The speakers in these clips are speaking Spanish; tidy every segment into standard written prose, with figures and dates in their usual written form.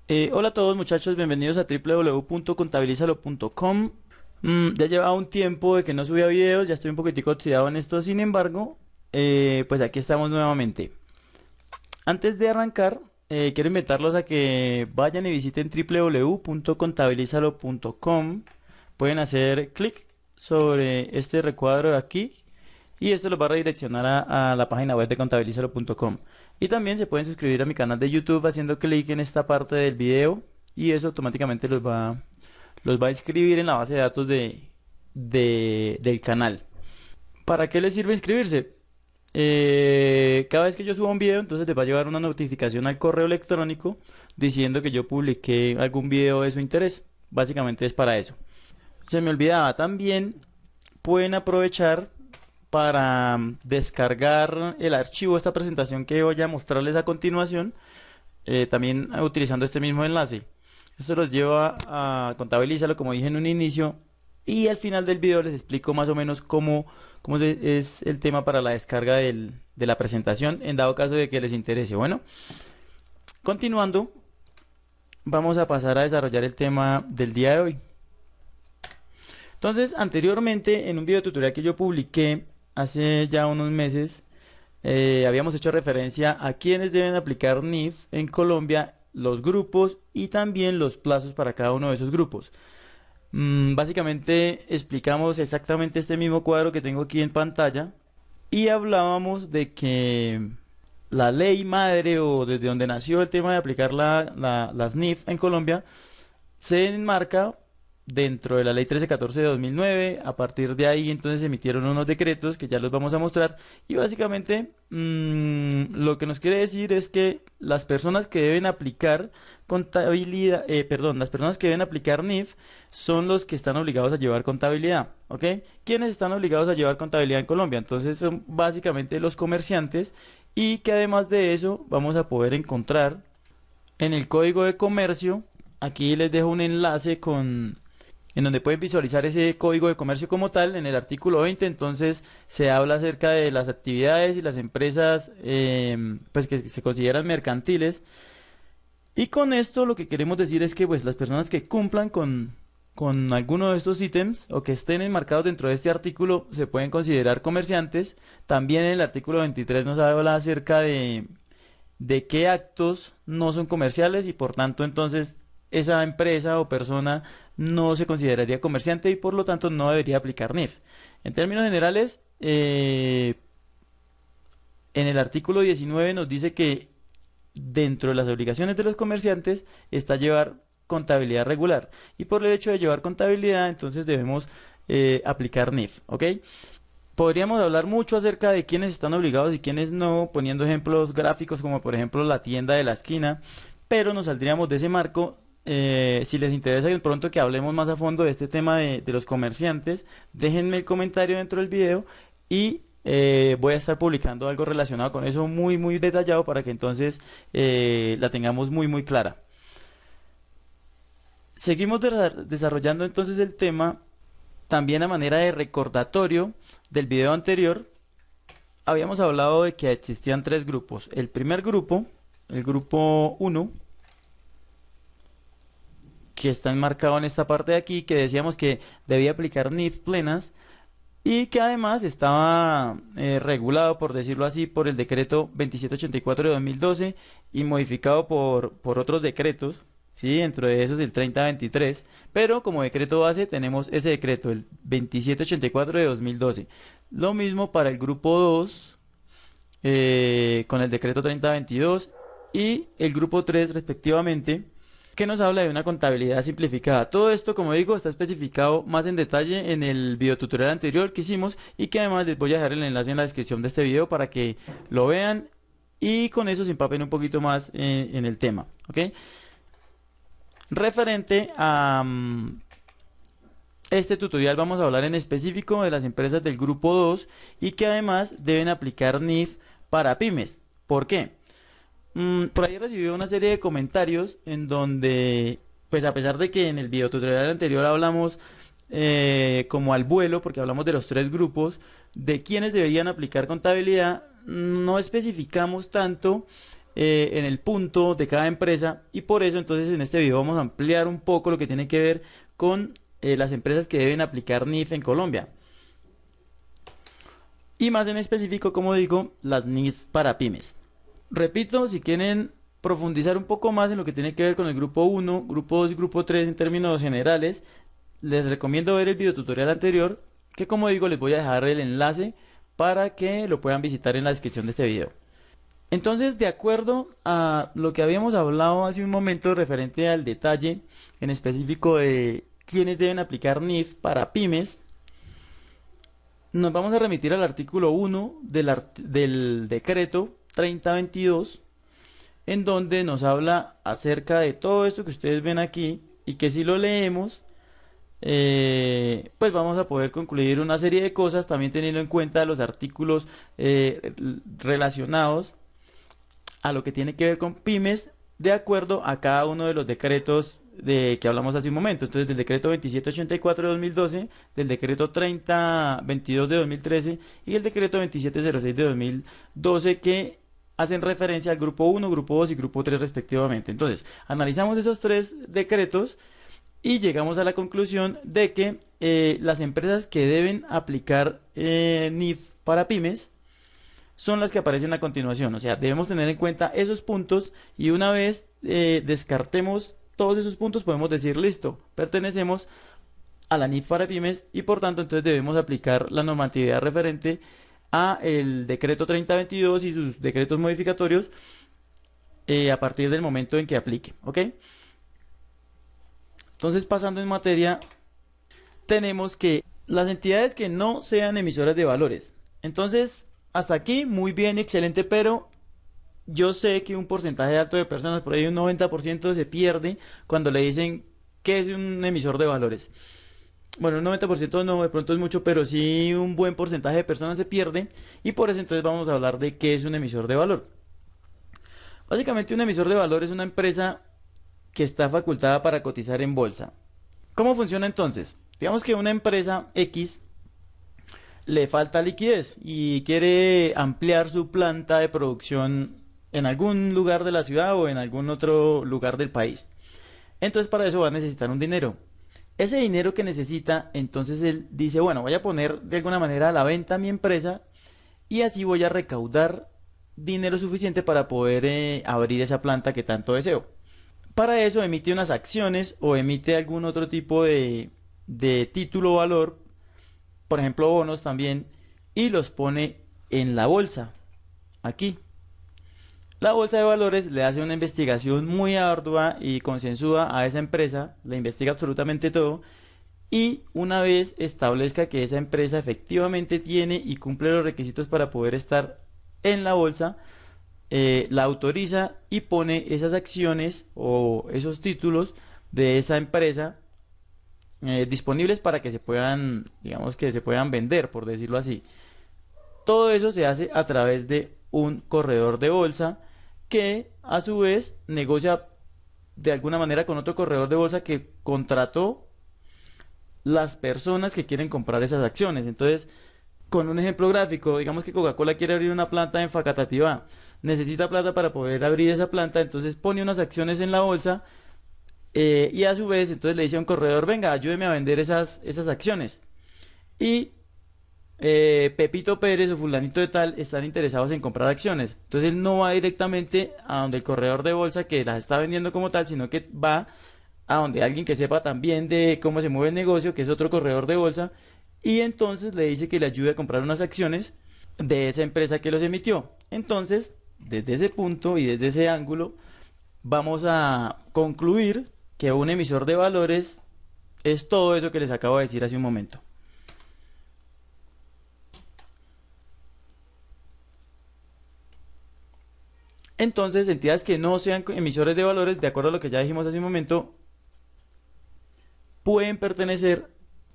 Hola a todos muchachos, bienvenidos a www.contabilizalo.com. Ya llevaba un tiempo de que no subía videos, ya estoy un poquitico oxidado en esto, sin embargo, pues aquí estamos nuevamente. Antes de arrancar, quiero invitarlos a que vayan y visiten www.contabilizalo.com. Pueden hacer clic sobre este recuadro de aquí y esto los va a redireccionar a la página web de contabilizalo.com. Y también se pueden suscribir a mi canal de YouTube haciendo clic en esta parte del video y eso automáticamente los va a inscribir en la base de datos del canal. ¿Para qué les sirve inscribirse? Cada vez que yo suba un video, entonces les va a llevar una notificación al correo electrónico diciendo que yo publiqué algún video de su interés. Básicamente es para eso. Se me olvidaba también, pueden aprovechar para descargar el archivo de esta presentación que voy a mostrarles a continuación, también utilizando este mismo enlace. Esto los lleva a Contabilízalo, como dije en un inicio, y al final del video les explico más o menos cómo es el tema para la descarga de la presentación, en dado caso de que les interese. Bueno, continuando, vamos a pasar a desarrollar el tema del día de hoy. Entonces, anteriormente, en un video tutorial que yo publiqué hace ya unos meses, habíamos hecho referencia a quienes deben aplicar NIF en Colombia, los grupos y también los plazos para cada uno de esos grupos. Básicamente explicamos exactamente este mismo cuadro que tengo aquí en pantalla y hablábamos de que la ley madre o desde donde nació el tema de aplicar las NIF en Colombia se enmarca dentro de la ley 1314 de 2009. A partir de ahí entonces se emitieron unos decretos que ya los vamos a mostrar y básicamente lo que nos quiere decir es que las personas que deben aplicar contabilidad, las personas que deben aplicar NIF son los que están obligados a llevar contabilidad, ¿ok? ¿Quiénes están obligados a llevar contabilidad en Colombia? Entonces son básicamente los comerciantes y que además de eso vamos a poder encontrar en el Código de Comercio. Aquí les dejo un enlace en donde pueden visualizar ese código de comercio como tal, en el artículo 20, entonces se habla acerca de las actividades y las empresas pues que se consideran mercantiles. Y con esto lo que queremos decir es que pues las personas que cumplan con alguno de estos ítems o que estén enmarcados dentro de este artículo se pueden considerar comerciantes. También en el artículo 23 nos habla acerca de qué actos no son comerciales y por tanto entonces esa empresa o persona no se consideraría comerciante y por lo tanto no debería aplicar NIF. En términos generales, en el artículo 19 nos dice que dentro de las obligaciones de los comerciantes está llevar contabilidad regular y por el hecho de llevar contabilidad entonces debemos aplicar NIF, ¿ok? Podríamos hablar mucho acerca de quiénes están obligados y quiénes no, poniendo ejemplos gráficos como por ejemplo la tienda de la esquina, pero nos saldríamos de ese marco. Si les interesa de pronto que hablemos más a fondo de este tema de los comerciantes, déjenme el comentario dentro del video y voy a estar publicando algo relacionado con eso muy detallado para que entonces la tengamos muy clara. Seguimos desarrollando entonces el tema también a manera de recordatorio del video anterior. Habíamos hablado de que existían tres grupos. El primer grupo, el grupo 1, que está enmarcado en esta parte de aquí, que decíamos que debía aplicar NIF plenas y que además estaba regulado, por decirlo así, por el decreto 2784 de 2012 y modificado por otros decretos, ¿sí? Dentro de esos el 3023, pero como decreto base tenemos ese decreto, el 2784 de 2012. Lo mismo para el grupo 2, con el decreto 3022 y el grupo 3 respectivamente, que nos habla de una contabilidad simplificada. Todo esto, como digo, está especificado más en detalle en el videotutorial anterior que hicimos y que además les voy a dejar el enlace en la descripción de este video para que lo vean y con eso se empapen un poquito más en el tema, ¿ok? Referente a este tutorial vamos a hablar en específico de las empresas del grupo 2 y que además deben aplicar NIF para pymes. ¿Por qué? Por ahí recibí una serie de comentarios en donde, pues a pesar de que en el video tutorial anterior hablamos como al vuelo, porque hablamos de los tres grupos, de quienes deberían aplicar contabilidad, no especificamos tanto en el punto de cada empresa, y por eso entonces en este video vamos a ampliar un poco lo que tiene que ver con las empresas que deben aplicar NIF en Colombia. Y más en específico, como digo, las NIF para pymes. Repito, si quieren profundizar un poco más en lo que tiene que ver con el grupo 1, grupo 2 y grupo 3 en términos generales, les recomiendo ver el video tutorial anterior, que como digo les voy a dejar el enlace para que lo puedan visitar en la descripción de este video. Entonces, de acuerdo a lo que habíamos hablado hace un momento referente al detalle en específico de quiénes deben aplicar NIF para pymes, nos vamos a remitir al artículo 1 del decreto 3022, en donde nos habla acerca de todo esto que ustedes ven aquí, y que si lo leemos, pues vamos a poder concluir una serie de cosas, también teniendo en cuenta los artículos relacionados a lo que tiene que ver con pymes, de acuerdo a cada uno de los decretos de que hablamos hace un momento. Entonces, del decreto 2784 de 2012, del decreto 3022 de 2013 y el decreto 2706 de 2012, que hacen referencia al grupo 1, grupo 2 y grupo 3 respectivamente. Entonces, analizamos esos tres decretos y llegamos a la conclusión de que las empresas que deben aplicar NIF para pymes son las que aparecen a continuación. O sea, debemos tener en cuenta esos puntos, y una vez descartemos todos esos puntos, podemos decir, listo, pertenecemos a la NIF para pymes, y por tanto entonces debemos aplicar la normatividad referente a el decreto 3022 y sus decretos modificatorios a partir del momento en que aplique, ¿ok? Entonces, pasando en materia, tenemos que las entidades que no sean emisoras de valores. Entonces, hasta aquí muy bien, excelente, pero yo sé que un porcentaje alto de personas, por ahí un 90%, se pierde cuando le dicen qué es un emisor de valores. Bueno, un 90% no, de pronto es mucho, pero sí un buen porcentaje de personas se pierde, y por eso entonces vamos a hablar de qué es un emisor de valor. Básicamente, un emisor de valor es una empresa que está facultada para cotizar en bolsa. ¿Cómo funciona entonces? Digamos que una empresa X le falta liquidez y quiere ampliar su planta de producción en algún lugar de la ciudad o en algún otro lugar del país. Entonces, para eso va a necesitar un dinero. Ese dinero que necesita, entonces él dice, bueno, voy a poner de alguna manera a la venta mi empresa, y así voy a recaudar dinero suficiente para poder abrir esa planta que tanto deseo. Para eso emite unas acciones o emite algún otro tipo de título o valor, por ejemplo bonos también, y los pone en la bolsa, aquí. La bolsa de valores le hace una investigación muy ardua y concienzuda a esa empresa, le investiga absolutamente todo, y una vez establezca que esa empresa efectivamente tiene y cumple los requisitos para poder estar en la bolsa, la autoriza y pone esas acciones o esos títulos de esa empresa disponibles para que se puedan, digamos que se puedan vender, por decirlo así. Todo eso se hace a través de un corredor de bolsa, que a su vez negocia de alguna manera con otro corredor de bolsa que contrató las personas que quieren comprar esas acciones. Entonces, con un ejemplo gráfico, digamos que Coca-Cola quiere abrir una planta en Facatativá, necesita plata para poder abrir esa planta, entonces pone unas acciones en la bolsa, y a su vez entonces le dice a un corredor, venga, ayúdeme a vender esas acciones. Y Pepito Pérez o fulanito de tal están interesados en comprar acciones. Entonces él no va directamente a donde el corredor de bolsa que las está vendiendo como tal, sino que va a donde alguien que sepa también de cómo se mueve el negocio, que es otro corredor de bolsa, y entonces le dice que le ayude a comprar unas acciones de esa empresa que los emitió. Entonces, desde ese punto y desde ese ángulo, vamos a concluir que un emisor de valores es todo eso que les acabo de decir hace un momento. Entonces, entidades que no sean emisores de valores, de acuerdo a lo que ya dijimos hace un momento, pueden pertenecer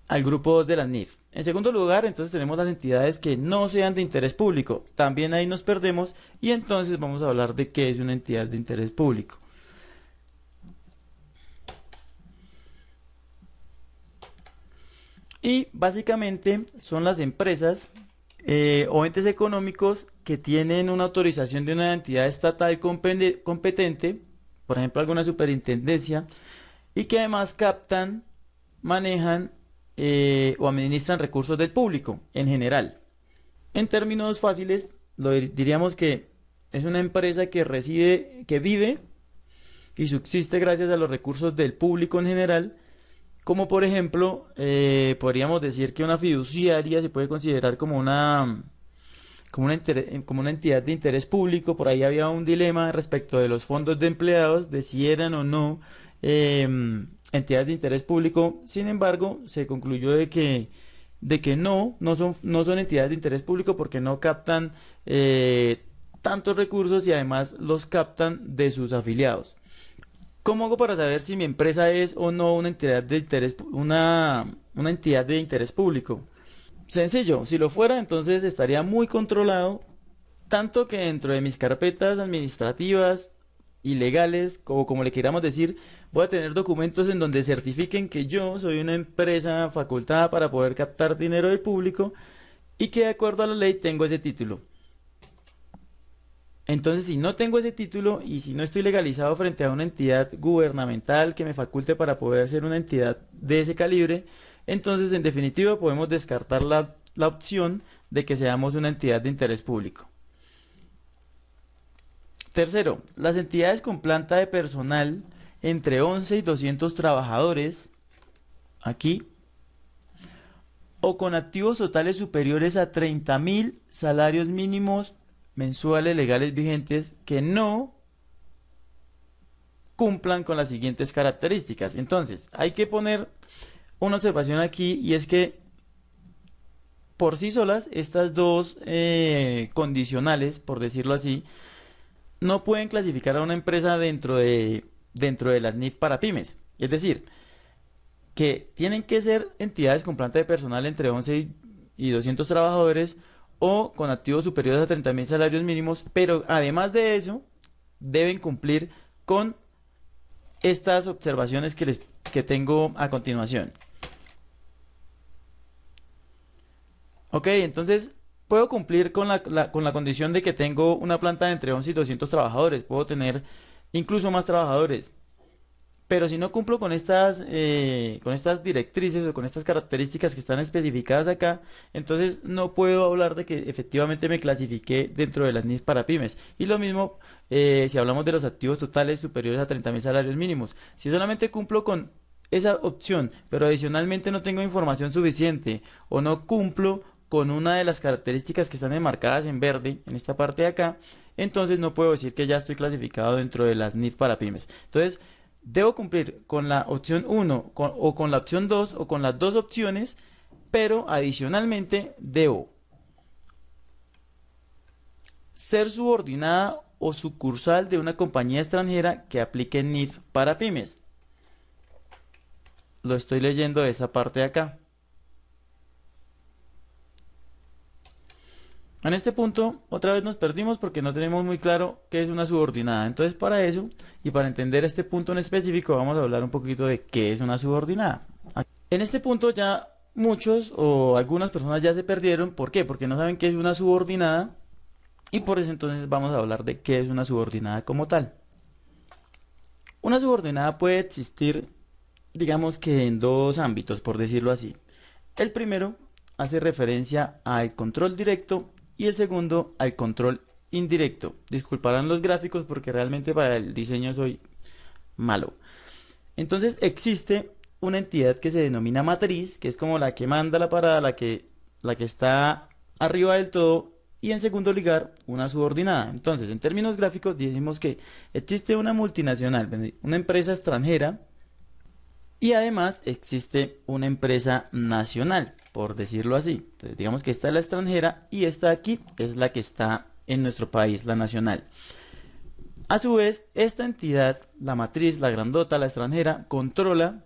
al grupo 2 de las NIF. En segundo lugar, entonces tenemos las entidades que no sean de interés público. También ahí nos perdemos, y entonces vamos a hablar de qué es una entidad de interés público. Y básicamente son las empresas o entes económicos que tienen una autorización de una entidad estatal competente, por ejemplo alguna superintendencia, y que además captan, manejan o administran recursos del público en general. En términos fáciles, diríamos que es una empresa que reside, que vive y subsiste gracias a los recursos del público en general, como por ejemplo, podríamos decir que una fiduciaria se puede considerar como una entidad de interés público. Por ahí había un dilema respecto de los fondos de empleados, de si eran o no entidades de interés público. Sin embargo, se concluyó de que no son entidades de interés público porque no captan tantos recursos y además los captan de sus afiliados. ¿Cómo hago para saber si mi empresa es o no una entidad de interés público? Sencillo, si lo fuera, entonces estaría muy controlado, tanto que dentro de mis carpetas administrativas y legales, como le queramos decir, voy a tener documentos en donde certifiquen que yo soy una empresa facultada para poder captar dinero del público y que de acuerdo a la ley tengo ese título. Entonces, si no tengo ese título y si no estoy legalizado frente a una entidad gubernamental que me faculte para poder ser una entidad de ese calibre, entonces en definitiva podemos descartar la opción de que seamos una entidad de interés público. Tercero, las entidades con planta de personal entre 11 y 200 trabajadores, aquí, o con activos totales superiores a 30.000 salarios mínimos mensuales legales vigentes que no cumplan con las siguientes características. Entonces, hay que poner una observación aquí, y es que por sí solas estas dos condicionales, por decirlo así, no pueden clasificar a una empresa dentro de las NIF para pymes. Es decir, que tienen que ser entidades con planta de personal entre 11 y 200 trabajadores o con activos superiores a 30.000 salarios mínimos, pero además de eso deben cumplir con estas observaciones que tengo a continuación. Ok, entonces puedo cumplir con la condición de que tengo una planta de entre 11 y 200 trabajadores, puedo tener incluso más trabajadores. Pero si no cumplo con estas directrices o con estas características que están especificadas acá, entonces no puedo hablar de que efectivamente me clasifique dentro de las NIF para pymes. Y lo mismo si hablamos de los activos totales superiores a 30.000 salarios mínimos. Si solamente cumplo con esa opción, pero adicionalmente no tengo información suficiente o no cumplo con una de las características que están enmarcadas en verde en esta parte de acá, entonces no puedo decir que ya estoy clasificado dentro de las NIF para pymes. Entonces, debo cumplir con la opción 1 o con la opción 2 o con las dos opciones, pero adicionalmente debo ser subordinada o sucursal de una compañía extranjera que aplique NIF para pymes. Lo estoy leyendo de esa parte de acá. En este punto, otra vez nos perdimos porque no tenemos muy claro qué es una subordinada. Entonces, para eso y para entender este punto en específico, vamos a hablar un poquito de qué es una subordinada. En este punto ya muchos o algunas personas ya se perdieron. ¿Por qué? Porque no saben qué es una subordinada, y por eso entonces vamos a hablar de qué es una subordinada como tal. Una subordinada puede existir, digamos que en dos ámbitos, por decirlo así. El primero hace referencia al control directo y el segundo al control indirecto. Disculparán los gráficos porque realmente para el diseño soy malo. Entonces existe una entidad que se denomina matriz, que es como la que manda la parada, la que está arriba del todo, y en segundo lugar una subordinada. Entonces, en términos gráficos decimos que existe una multinacional, una empresa extranjera, y además existe una empresa nacional, por decirlo así. Entonces, digamos que esta es la extranjera y esta aquí es la que está en nuestro país, la nacional. A su vez, esta entidad, la matriz, la grandota, la extranjera, controla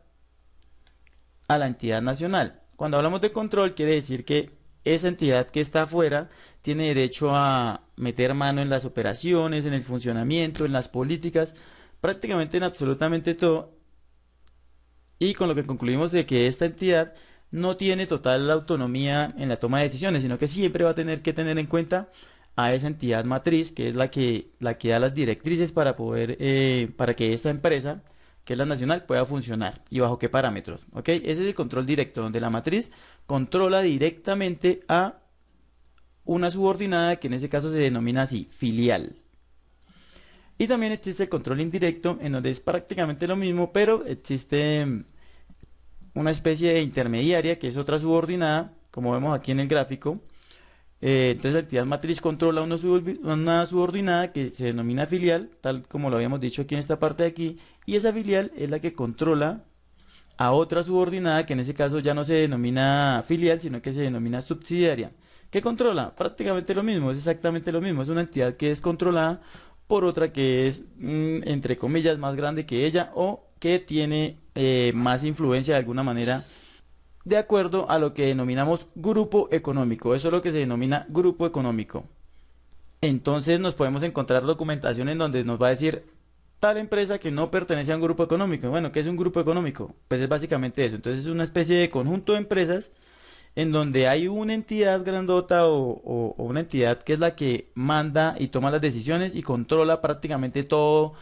a la entidad nacional. Cuando hablamos de control, quiere decir que esa entidad que está afuera tiene derecho a meter mano en las operaciones, en el funcionamiento, en las políticas, prácticamente en absolutamente todo. Y con lo que concluimos de que esta entidad no tiene total autonomía en la toma de decisiones, sino que siempre va a tener que tener en cuenta a esa entidad matriz, que es la que da las directrices para poder, para que esta empresa, que es la nacional, pueda funcionar y bajo qué parámetros, ¿ok? Ese es el control directo, donde la matriz controla directamente a una subordinada, que en ese caso se denomina así, filial. Y también existe el control indirecto, en donde es prácticamente lo mismo, pero existe una especie de intermediaria, que es otra subordinada, como vemos aquí en el gráfico. Entonces la entidad matriz controla una subordinada que se denomina filial, tal como lo habíamos dicho aquí en esta parte de aquí, y esa filial es la que controla a otra subordinada, que en ese caso ya no se denomina filial, sino que se denomina subsidiaria. ¿Qué controla? Prácticamente lo mismo, es exactamente lo mismo, es una entidad que es controlada por otra que es, entre comillas, más grande que ella, o que tiene más influencia de alguna manera, de acuerdo a lo que denominamos grupo económico. Eso es lo que se denomina grupo económico. Entonces nos podemos encontrar documentación en donde nos va a decir tal empresa que no pertenece a un grupo económico. Bueno, ¿qué es un grupo económico? Pues es básicamente eso. Entonces es una especie de conjunto de empresas en donde hay una entidad grandota o una entidad que es la que manda y toma las decisiones y controla prácticamente todo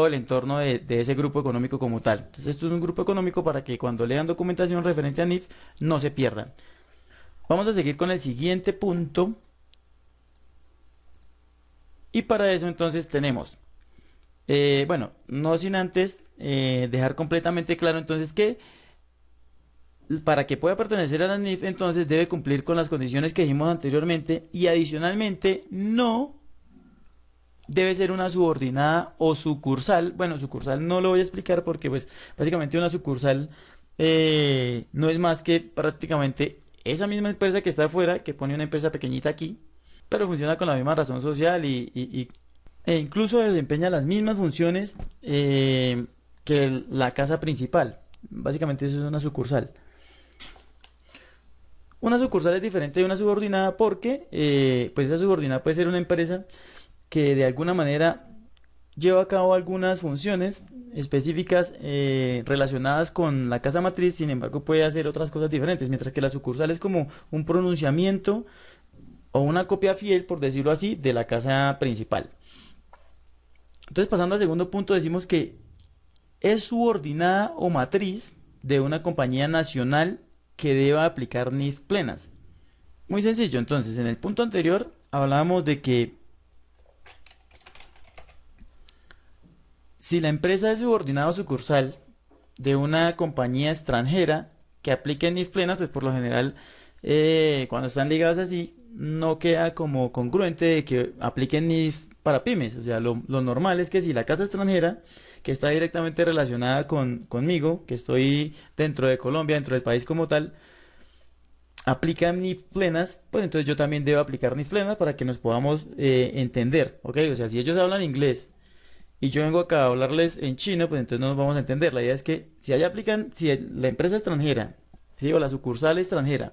el entorno de ese grupo económico como tal. Entonces esto es un grupo económico para que cuando lean documentación referente a NIF no se pierdan. Vamos a seguir con el siguiente punto. Y para eso entonces tenemos, bueno, no sin antes dejar completamente claro entonces que para que pueda pertenecer a la NIF, entonces debe cumplir con las condiciones que dijimos anteriormente, y adicionalmente no debe ser una subordinada o sucursal. Bueno, sucursal no lo voy a explicar porque pues básicamente una sucursal no es más que prácticamente esa misma empresa que está afuera, que pone una empresa pequeñita aquí, pero funciona con la misma razón social e incluso desempeña las mismas funciones que la casa principal. Básicamente eso es una sucursal. Una sucursal es diferente de una subordinada porque pues esa subordinada puede ser una empresa que de alguna manera lleva a cabo algunas funciones específicas relacionadas con la casa matriz, sin embargo puede hacer otras cosas diferentes, mientras que la sucursal es como un pronunciamiento o una copia fiel, por decirlo así, de la casa principal. Entonces, pasando al segundo punto, decimos que es subordinada o matriz de una compañía nacional que deba aplicar NIF plenas. Muy sencillo. Entonces, en el punto anterior hablábamos de que si la empresa es subordinada o sucursal de una compañía extranjera que aplique NIF plenas, pues por lo general cuando están ligadas así no queda como congruente de que apliquen NIF para pymes. O sea, lo normal es que si la casa extranjera que está directamente relacionada conmigo, que estoy dentro de Colombia, dentro del país como tal, aplica NIF plenas, pues entonces yo también debo aplicar NIF plenas para que nos podamos entender, ¿ok? O sea, si ellos hablan inglés y yo vengo acá a hablarles en chino, pues entonces no nos vamos a entender. La idea es que si allá aplican, si la empresa extranjera, ¿sí? O la sucursal extranjera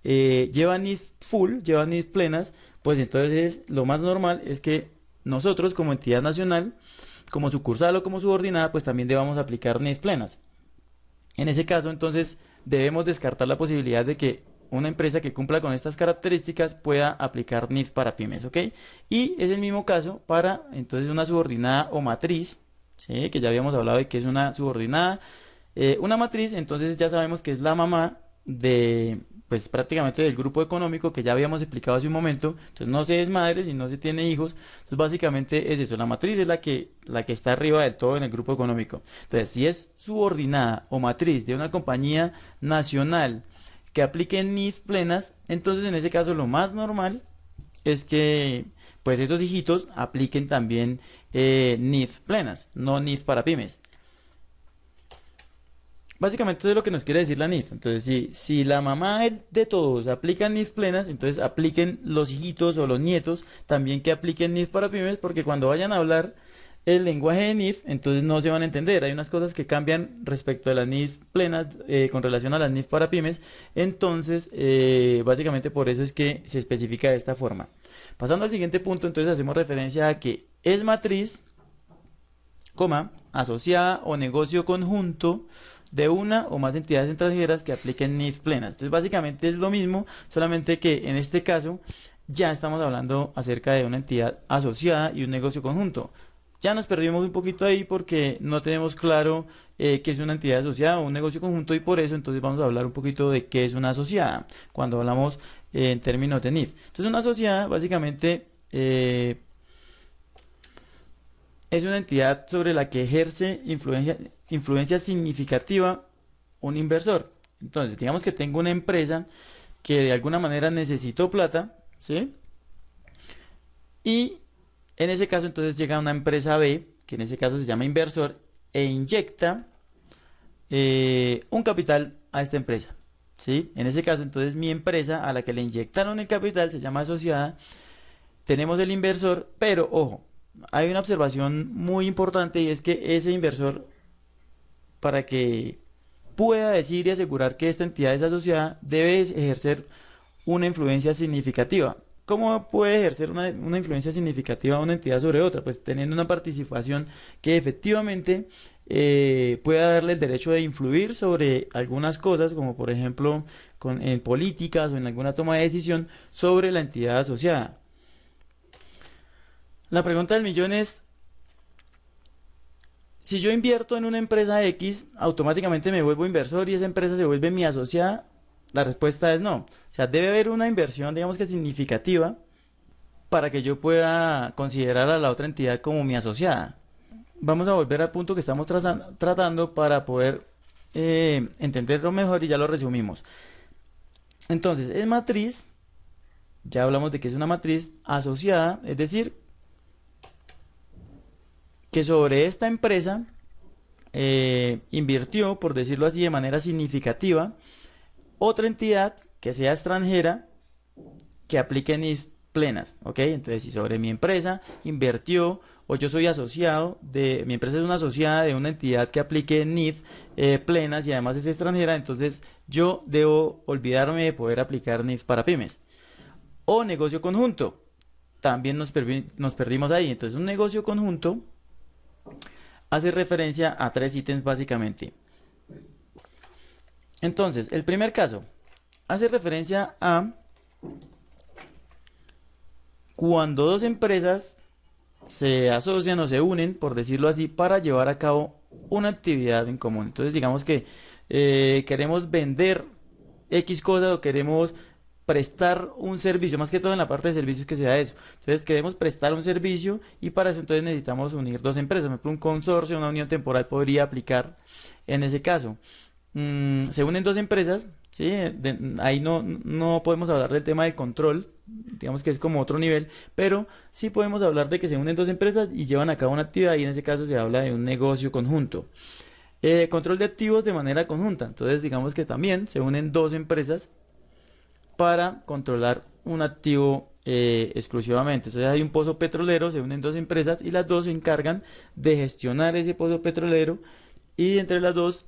lleva NIF full, lleva NIF plenas, pues entonces lo más normal es que nosotros como entidad nacional, como sucursal o como subordinada, pues también debamos aplicar NIF plenas. En ese caso, entonces, debemos descartar la posibilidad de que una empresa que cumpla con estas características pueda aplicar NIF para pymes, ¿ok? Y es el mismo caso para, entonces, una subordinada o matriz, ¿sí? Que ya habíamos hablado de que es una subordinada. Una matriz, entonces ya sabemos que es la mamá de, pues prácticamente del grupo económico que ya habíamos explicado hace un momento. Entonces no se es madre si no se tiene hijos. Entonces básicamente es eso, la matriz es la que está arriba del todo en el grupo económico. Entonces si es subordinada o matriz de una compañía nacional que aplique NIF plenas, entonces en ese caso lo más normal es que pues esos hijitos apliquen también NIF plenas, no NIF para pymes. Básicamente eso es lo que nos quiere decir la NIF. Entonces, si la mamá de todos aplica NIF plenas, entonces apliquen los hijitos o los nietos también que apliquen NIF para pymes, porque cuando vayan a hablar el lenguaje de NIF, entonces no se van a entender. Hay unas cosas que cambian respecto a las NIF plenas con relación a las NIF para pymes. Entonces, básicamente por eso es que se especifica de esta forma. Pasando al siguiente punto, entonces hacemos referencia a que es matriz coma, asociada o negocio conjunto de una o más entidades extranjeras que apliquen NIF plenas. Entonces, básicamente es lo mismo, solamente que en este caso ya estamos hablando acerca de una entidad asociada y un negocio conjunto. Ya nos perdimos un poquito ahí porque no tenemos claro qué es una entidad asociada o un negocio conjunto, y por eso entonces vamos a hablar un poquito de qué es una asociada cuando hablamos en términos de NIF. Entonces, una asociada básicamente es una entidad sobre la que ejerce influencia significativa un inversor. Entonces, digamos que tengo una empresa que de alguna manera necesitó plata, ¿sí? Y en ese caso entonces llega una empresa B, que en ese caso se llama inversor, e inyecta un capital a esta empresa, ¿sí? En ese caso entonces mi empresa a la que le inyectaron el capital se llama asociada. Tenemos el inversor, pero ojo, hay una observación muy importante, y es que ese inversor, para que pueda decir y asegurar que esta entidad es asociada, debe ejercer una influencia significativa. ¿Cómo puede ejercer una influencia significativa una entidad sobre otra? Pues teniendo una participación que efectivamente pueda darle el derecho de influir sobre algunas cosas, como por ejemplo en políticas o en alguna toma de decisión sobre la entidad asociada. La pregunta del millón es, si yo invierto en una empresa X, ¿automáticamente me vuelvo inversor y esa empresa se vuelve mi asociada? La respuesta es no. O sea, debe haber una inversión, digamos que significativa, para que yo pueda considerar a la otra entidad como mi asociada. Vamos a volver al punto que estamos tratando para poder entenderlo mejor, y ya lo resumimos. Entonces, es matriz, ya hablamos de que es una matriz asociada, es decir, que sobre esta empresa invirtió, por decirlo así, de manera significativa otra entidad que sea extranjera que aplique NIF plenas, ¿ok? Entonces, si sobre mi empresa invirtió, o yo soy asociado mi empresa es una asociada de una entidad que aplique NIF plenas y además es extranjera, entonces yo debo olvidarme de poder aplicar NIF para pymes. O negocio conjunto, también nos perdimos ahí. Entonces, un negocio conjunto hace referencia a tres ítems básicamente. Entonces, el primer caso hace referencia a cuando dos empresas se asocian o se unen, por decirlo así, para llevar a cabo una actividad en común. Entonces, digamos que queremos vender X cosas o queremos prestar un servicio, más que todo en la parte de servicios que sea eso. Entonces, queremos prestar un servicio, y para eso entonces necesitamos unir dos empresas. Por ejemplo, un consorcio, una unión temporal podría aplicar en ese caso. Se unen dos empresas, ¿sí? Ahí no podemos hablar del tema del control, digamos que es como otro nivel, pero sí podemos hablar de que se unen dos empresas y llevan a cabo una actividad, y en ese caso se habla de un negocio conjunto. Control de activos de manera conjunta, entonces digamos que también se unen dos empresas para controlar un activo exclusivamente. Entonces hay un pozo petrolero, se unen dos empresas y las dos se encargan de gestionar ese pozo petrolero, y entre las dos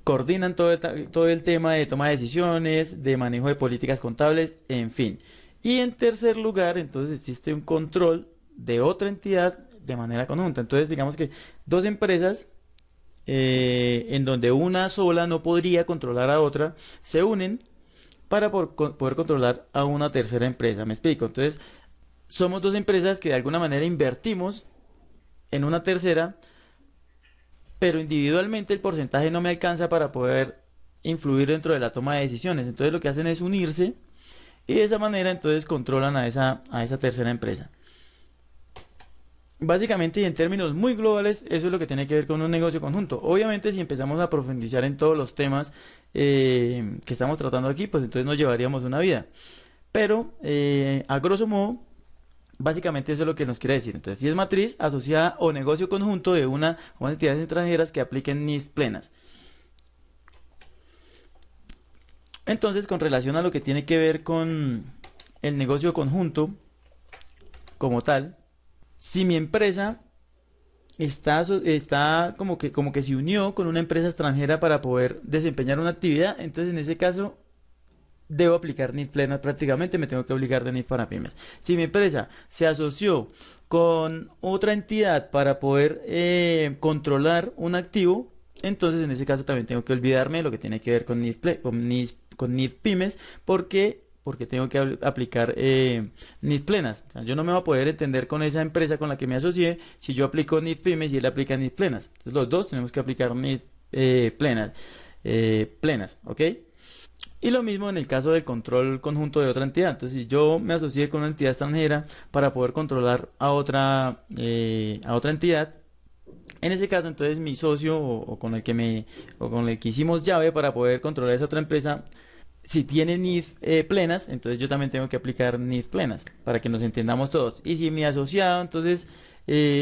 coordinan todo el tema de toma de decisiones, de manejo de políticas contables, en fin. Y en tercer lugar, entonces existe un control de otra entidad de manera conjunta. Entonces, digamos que dos empresas en donde una sola no podría controlar a otra, se unen para poder controlar a una tercera empresa. ¿Me explico? Entonces, somos dos empresas que de alguna manera invertimos en una tercera, pero individualmente el porcentaje no me alcanza para poder influir dentro de la toma de decisiones. Entonces lo que hacen es unirse, y de esa manera entonces controlan a esa tercera empresa. Básicamente, y en términos muy globales, eso es lo que tiene que ver con un negocio conjunto. Obviamente, si empezamos a profundizar en todos los temas que estamos tratando aquí, pues entonces nos llevaríamos una vida. Pero a grosso modo, básicamente eso es lo que nos quiere decir. Entonces, si es matriz asociada o negocio conjunto de una o más entidades extranjeras que apliquen NIF plenas. Entonces, con relación a lo que tiene que ver con el negocio conjunto como tal, si mi empresa está como que se unió con una empresa extranjera para poder desempeñar una actividad, entonces en ese caso debo aplicar NIF plenas prácticamente, me tengo que obligar de NIF para pymes. Si mi empresa se asoció con otra entidad para poder controlar un activo, entonces en ese caso también tengo que olvidarme de lo que tiene que ver con NIF Pymes, porque tengo que aplicar NIF plenas. O sea, yo no me voy a poder entender con esa empresa con la que me asocié si yo aplico NIF Pymes y él aplica NIF plenas. Entonces los dos tenemos que aplicar NIF plenas, ¿ok? Y lo mismo en el caso del control conjunto de otra entidad. Entonces, si yo me asocié con una entidad extranjera para poder controlar a otra entidad, en ese caso, entonces mi socio o con el que hicimos llave para poder controlar esa otra empresa, si tiene NIF plenas, entonces yo también tengo que aplicar NIF plenas para que nos entendamos todos. Y si mi asociado, entonces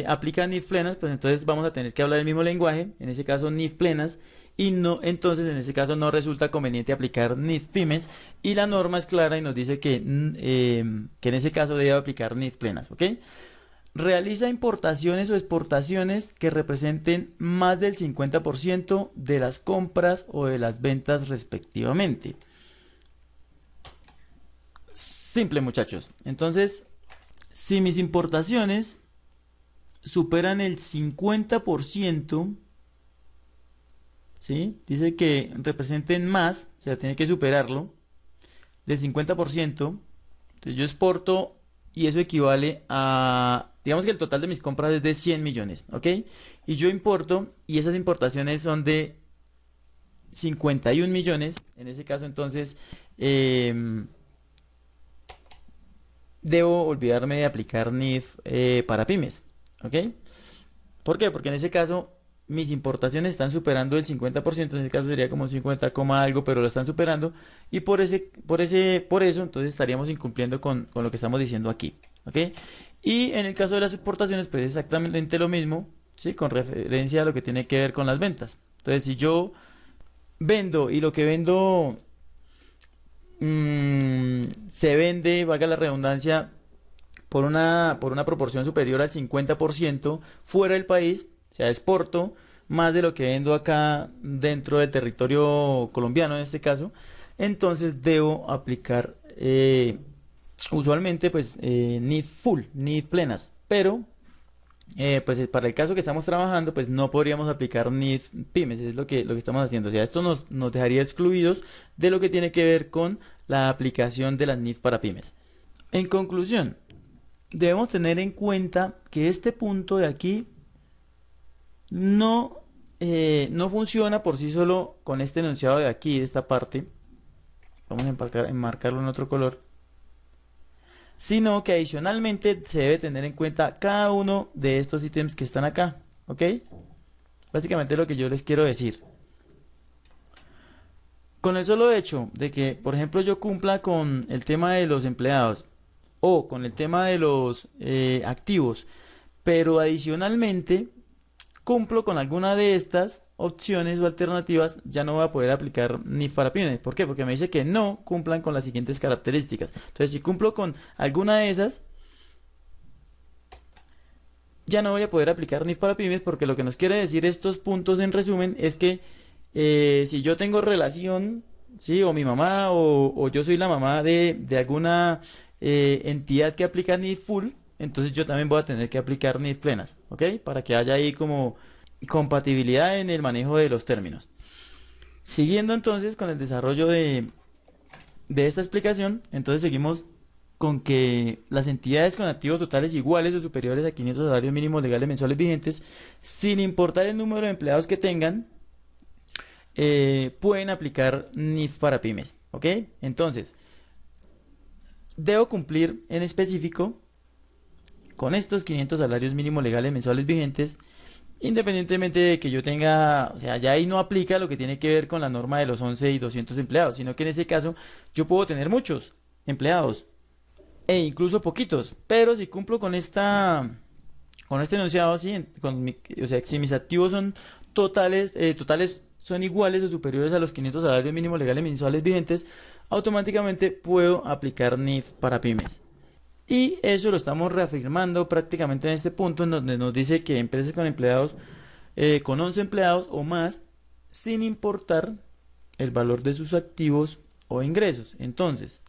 aplica NIF plenas, pues entonces vamos a tener que hablar el mismo lenguaje, en ese caso NIF plenas, y no, entonces en ese caso no resulta conveniente aplicar NIF pymes, y la norma es clara y nos dice que en ese caso debe aplicar NIF plenas, ¿ok? Realiza importaciones o exportaciones que representen más del 50% de las compras o de las ventas respectivamente. Simple, muchachos. Entonces, si mis importaciones superan el 50%, ¿sí? Dice que representen más, o sea, tiene que superarlo, del 50%. Entonces yo exporto y eso equivale a, digamos que el total de mis compras es de 100 millones, ¿ok? Y yo importo y esas importaciones son de 51 millones. En ese caso, entonces, debo olvidarme de aplicar NIF para pymes, ¿ok? ¿Por qué? Porque en ese caso mis importaciones están superando el 50%, en ese caso sería como 50, algo, pero lo están superando, y por eso entonces estaríamos incumpliendo con lo que estamos diciendo aquí, ¿ok? Y en el caso de las exportaciones, pues es exactamente lo mismo, ¿sí? Con referencia a lo que tiene que ver con las ventas. Entonces, si yo vendo y lo que vendo se vende, valga la redundancia, por una proporción superior al 50% fuera del país, o sea, exporto más de lo que vendo acá dentro del territorio colombiano en este caso, entonces debo aplicar usualmente pues NIF full, NIF plenas, pero pues para el caso que estamos trabajando pues no podríamos aplicar NIF pymes, es lo que estamos haciendo, o sea, esto nos dejaría excluidos de lo que tiene que ver con la aplicación de las NIF para pymes. En conclusión, debemos tener en cuenta que este punto de aquí no funciona por sí solo con este enunciado de aquí, de esta parte. Vamos a enmarcarlo en otro color. Sino que adicionalmente se debe tener en cuenta cada uno de estos ítems que están acá. ¿Ok? Básicamente es lo que yo les quiero decir. Con el solo hecho de que, por ejemplo, yo cumpla con el tema de los empleados o con el tema de los activos, pero adicionalmente cumplo con alguna de estas opciones o alternativas, ya no voy a poder aplicar NIF para pymes. ¿Por qué? Porque me dice que no cumplan con las siguientes características. Entonces, si cumplo con alguna de esas, ya no voy a poder aplicar NIF para pymes, porque lo que nos quiere decir estos puntos en resumen es que si yo tengo relación, ¿sí? O mi mamá o yo soy la mamá de alguna entidad que aplica NIF full, entonces yo también voy a tener que aplicar NIF plenas, ¿ok? Para que haya ahí como compatibilidad en el manejo de los términos. Siguiendo entonces con el desarrollo de esta explicación, entonces seguimos con que las entidades con activos totales iguales o superiores a 500 salarios mínimos legales mensuales vigentes, sin importar el número de empleados que tengan, pueden aplicar NIF para pymes, ¿ok? Entonces, debo cumplir en específico con estos 500 salarios mínimos legales mensuales vigentes, independientemente de que yo tenga, o sea, ya ahí no aplica lo que tiene que ver con la norma de los 11 y 200 empleados, sino que en ese caso yo puedo tener muchos empleados e incluso poquitos, pero si cumplo con este enunciado, ¿sí? O sea, si mis activos son totales son iguales o superiores a los 500 salarios mínimos legales mensuales vigentes, automáticamente puedo aplicar NIF para pymes. Y eso lo estamos reafirmando prácticamente en este punto, en donde nos dice que empresas con empleados, con 11 empleados o más, sin importar el valor de sus activos o ingresos. Entonces,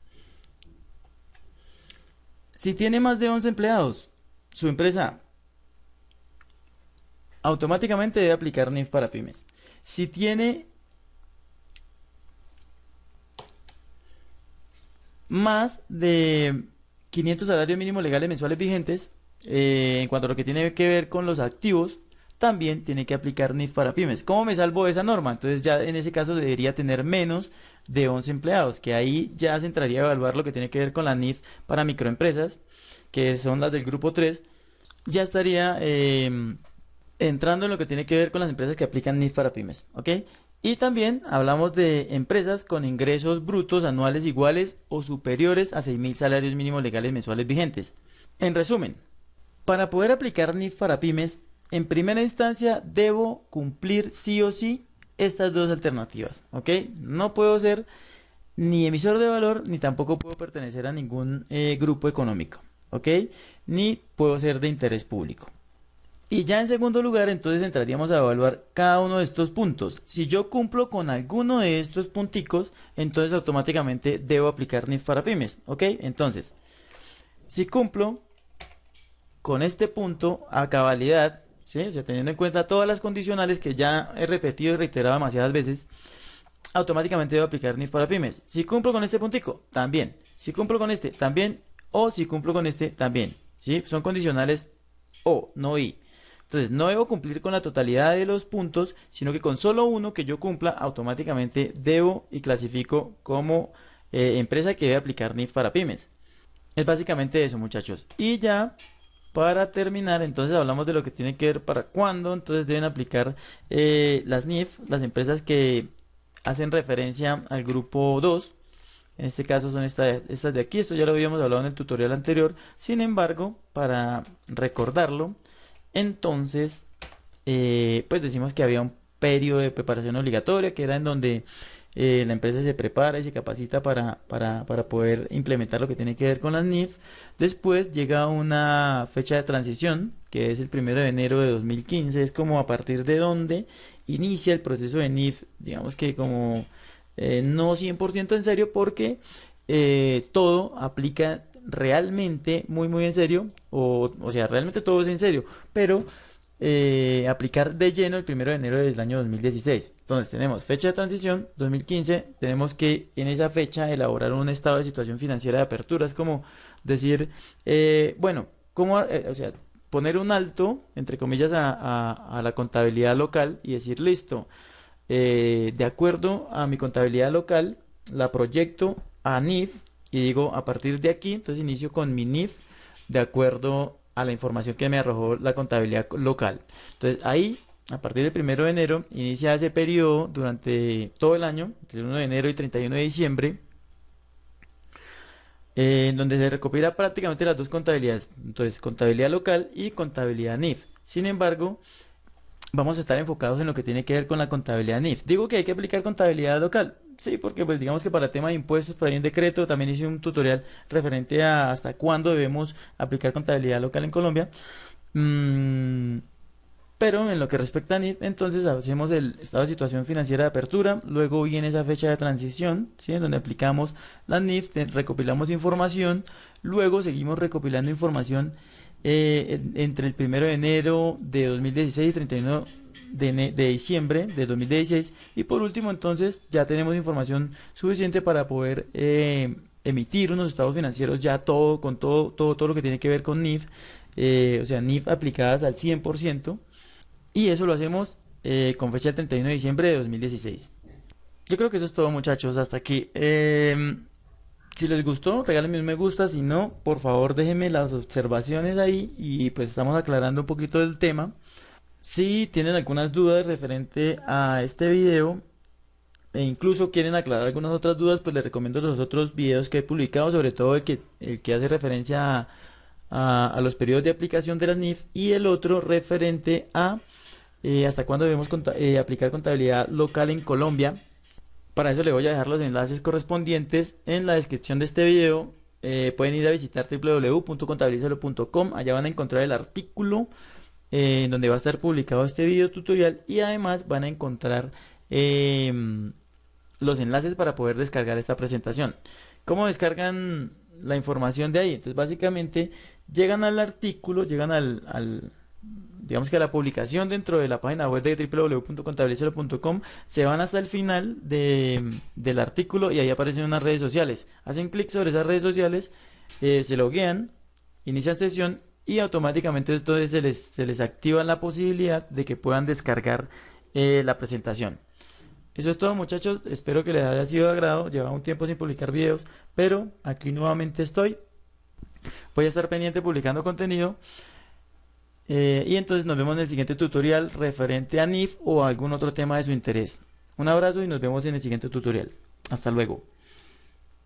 si tiene más de 11 empleados, su empresa automáticamente debe aplicar NIF para pymes. Si tiene más de 500 salarios mínimos legales mensuales vigentes, en cuanto a lo que tiene que ver con los activos, también tiene que aplicar NIF para pymes. ¿Cómo me salvo de esa norma? Entonces ya en ese caso debería tener menos de 11 empleados, que ahí ya se entraría a evaluar lo que tiene que ver con la NIF para microempresas, que son las del grupo 3. Ya estaría entrando en lo que tiene que ver con las empresas que aplican NIF para pymes, ¿ok? Y también hablamos de empresas con ingresos brutos anuales iguales o superiores a 6.000 salarios mínimos legales mensuales vigentes. En resumen, para poder aplicar NIF para pymes, en primera instancia debo cumplir sí o sí estas dos alternativas, ¿ok? No puedo ser ni emisor de valor, ni tampoco puedo pertenecer a ningún grupo económico, ¿ok? Ni puedo ser de interés público. Y ya en segundo lugar, entonces entraríamos a evaluar cada uno de estos puntos. Si yo cumplo con alguno de estos punticos, entonces automáticamente debo aplicar NIF para pymes, ¿ok? Entonces, si cumplo con este punto a cabalidad, ¿sí? O sea, teniendo en cuenta todas las condicionales que ya he repetido y reiterado demasiadas veces, automáticamente debo aplicar NIF para pymes. Si cumplo con este puntico, también. Si cumplo con este, también. O si cumplo con este, también. ¿Sí? Son condicionales o, no y. Entonces, no debo cumplir con la totalidad de los puntos, sino que con solo uno que yo cumpla, automáticamente debo y clasifico como empresa que debe aplicar NIF para pymes. Es básicamente eso, muchachos. Y ya, para terminar, entonces hablamos de lo que tiene que ver para cuándo. Entonces deben aplicar las NIF, las empresas que hacen referencia al grupo 2. En este caso son estas de aquí. Esto ya lo habíamos hablado en el tutorial anterior. Sin embargo, para recordarlo, entonces, pues decimos que había un periodo de preparación obligatoria, que era en donde la empresa se prepara y se capacita para poder implementar lo que tiene que ver con las NIF. Después llega una fecha de transición, que es el 1 de enero de 2015. Es como a partir de donde inicia el proceso de NIF, digamos que como no 100% en serio, porque todo aplica realmente muy en serio, o sea, realmente todo es en serio, pero aplicar de lleno el 1 de enero del año 2016. Entonces tenemos fecha de transición 2015, tenemos que en esa fecha elaborar un estado de situación financiera de apertura. Es como decir, bueno, ¿cómo, o sea, poner un alto, entre comillas, a la contabilidad local y decir, listo, de acuerdo a mi contabilidad local, la proyecto a NIF y digo, a partir de aquí, entonces inicio con mi NIF de acuerdo a la información que me arrojó la contabilidad local. Entonces ahí, a partir del 1 de enero, inicia ese periodo durante todo el año, entre el 1 de enero y 31 de diciembre, en donde se recopila prácticamente las dos contabilidades, entonces contabilidad local y contabilidad NIF. Sin embargo, vamos a estar enfocados en lo que tiene que ver con la contabilidad NIF. Digo que hay que aplicar contabilidad local. Sí, porque pues digamos que para el tema de impuestos, por ahí un decreto, también hice un tutorial referente a hasta cuándo debemos aplicar contabilidad local en Colombia. Mm, pero en lo que respecta a NIF, entonces hacemos el estado de situación financiera de apertura, luego viene esa fecha de transición, ¿sí? En donde aplicamos la NIF, recopilamos información, luego seguimos recopilando información entre el 1 de enero de 2016 y 31 de diciembre de 2016, y por último entonces ya tenemos información suficiente para poder emitir unos estados financieros ya todo con todo lo que tiene que ver con NIF, o sea, NIF aplicadas al 100%, y eso lo hacemos con fecha del 31 de diciembre de 2016. Yo creo que eso es todo, muchachos, hasta aquí. Si les gustó, regálenme un me gusta. Si no, por favor déjenme las observaciones ahí y pues estamos aclarando un poquito del tema. Si tienen algunas dudas referente a este video e incluso quieren aclarar algunas otras dudas, pues les recomiendo los otros videos que he publicado, sobre todo el que hace referencia a los periodos de aplicación de las NIF, y el otro referente a hasta cuándo debemos aplicar contabilidad local en Colombia. Para eso le voy a dejar los enlaces correspondientes en la descripción de este video. Pueden ir a visitar www.contabilizalo.com. Allá van a encontrar el artículo en donde va a estar publicado este video tutorial, y además van a encontrar los enlaces para poder descargar esta presentación. ¿Cómo descargan la información de ahí. Entonces, básicamente, llegan al artículo, llegan digamos que a la publicación dentro de la página web de www.contabilicelo.com, se van hasta el final del artículo y ahí aparecen unas redes sociales. Hacen clic sobre esas redes sociales, se loguean, inician sesión y automáticamente entonces se les activa la posibilidad de que puedan descargar la presentación. Eso es todo, muchachos, espero que les haya sido de agrado. Llevaba un tiempo sin publicar videos, pero aquí nuevamente estoy. Voy a estar pendiente publicando contenido. Y entonces nos vemos en el siguiente tutorial referente a NIF o algún otro tema de su interés. Un abrazo y nos vemos en el siguiente tutorial. Hasta luego.